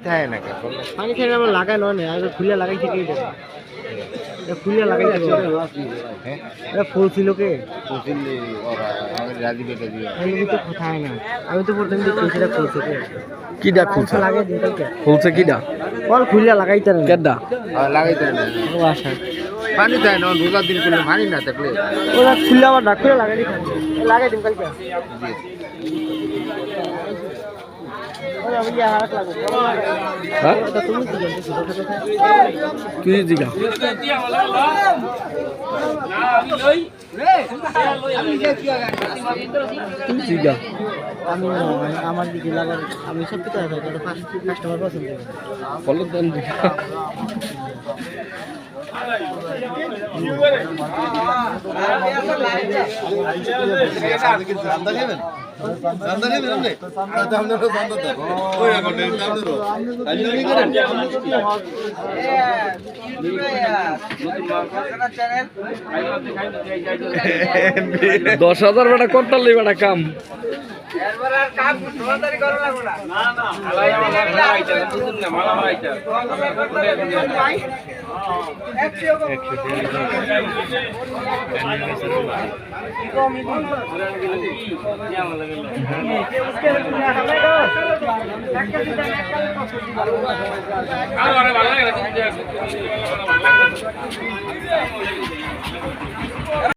থাকে না পানি খেলে আমার লাগাই নয় না আগে খুলে লাগাই থেকেই যাবে খুলে লাগাই থেকে এটা ফুল ছিল কে তো কোথায় না আমি তো প্রথম দেখছি সেটা ফুলছে কে কিডা খুলছে লাগাই দিন কালকে খুলছে কিডা বল খুলে লাগাইতে না কেডা লাগাইতে ও আশা পানি দেয় না রোজার দিন করলে পানি না থাকলে ওরা খুলে আবার ডাক করে লাগাই দিন লাগাই দিন কালকে হ্যাঁ তুই জিগা তুই জিগা আমি আমার দিকে লাগার আমি সব কিছু কাস্টমার পছন্দ বলো দেন জিগা দশ হাজার বেটা করতাল বেটা কাম